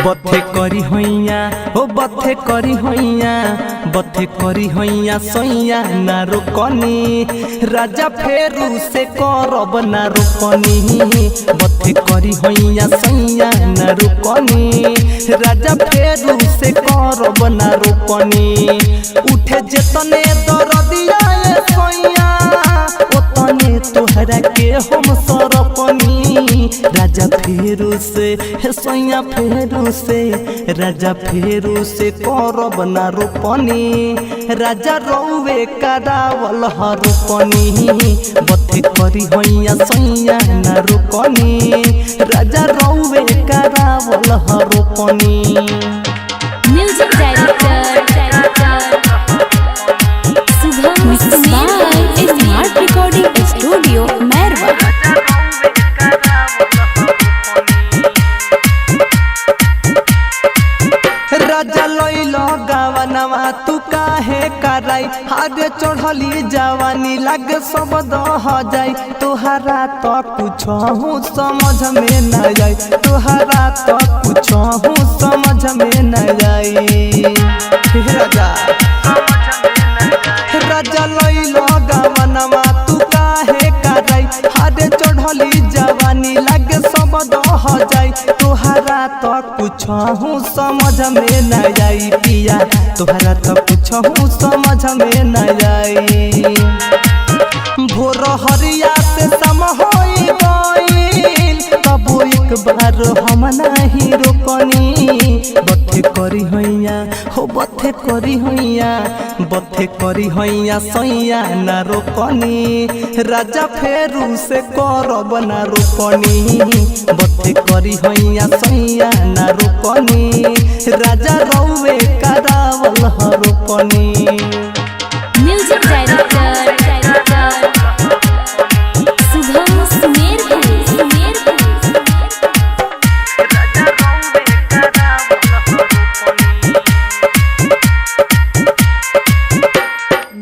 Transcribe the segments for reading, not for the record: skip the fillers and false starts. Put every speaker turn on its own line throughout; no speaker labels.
बथे करी होइया ओ बथे करी होइया बथे करी होइया सैया ना रुकनी राजा फेरू से करब ना रुकनी बथे करी होइया सैया ना रुकनी राजा फेरू से करब ना रुकनी उठे जेतने दरदिया सैया ओतने तोहरा के हम सरपनी राजा फेरू से सैया फेरू से राजा फेरू से करब ना रोपनी राजा रौवे करावल हरुपनी बथे करी होइया सैया ना रुकनी राजा रौवे करावल हरुपनी।
Music director Shubham by smart recording studio Mairwa.
राजा लइलो गावनवा तू काहे कराई हारे चढ़ली जवानी लग सब दह जाई तोहरा तो कुछ समझ में न जाई तोहरा तो कुछ समझ में न जाई राजा लइलो गावनवा तू काहे कराई हारे चढ़ली जवानी लग सब दह जाई तोहरा तो कुछ समझ में न जाई पिया तोहरा तो कुछ समझ में न जाई भोर हरिया से सम होई गइल तब एक बार हम नहीं रोकनी बथे करी होइया हो बथे करी होइया सैया ना रोकनी राजा फेरू से करब ना रोकनी बथे करी होइया सैया ना रोकनी राजा रौवे करावल हरुपनी।
म्यूजिक डायरेक्टर शुभम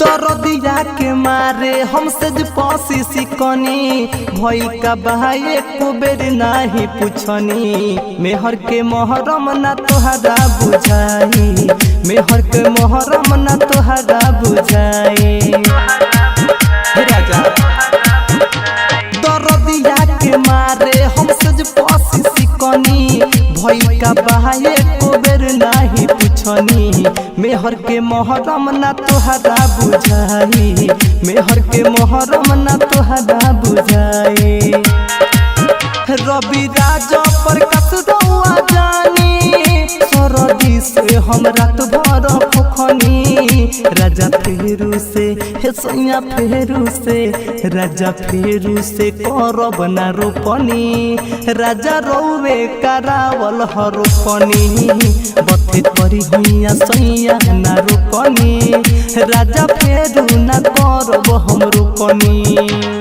दरदिया के मारे हमसे पसी सिकनी भई का बहाए को बेर नहीं पूछनी मेहर के मोहरम ना तोहरा बुझाई मेहर के मोहरम ना तोहरा बुझाई राजा दरदिया के मारे हमसे पसी सिकनी भई का बहाए को बेर नहीं पूछनी मेहर के मोहरम ना तोहरा बुझाई मेहर के मोहरम ना तोहरा बुझाई रवि राजा पर कसरौआ जानी सरदी से हम रात भर फुखनी राजा फेरू से सैया फेरू से राजा फेरू से करब ना रोपनी राजा रौवे करावल हरुपनी बथे करी होइया सैया ना रोपनी राजा फेरू ना करब हम रोपनी।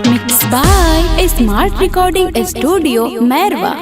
Mix by smart recording studio Mairwa.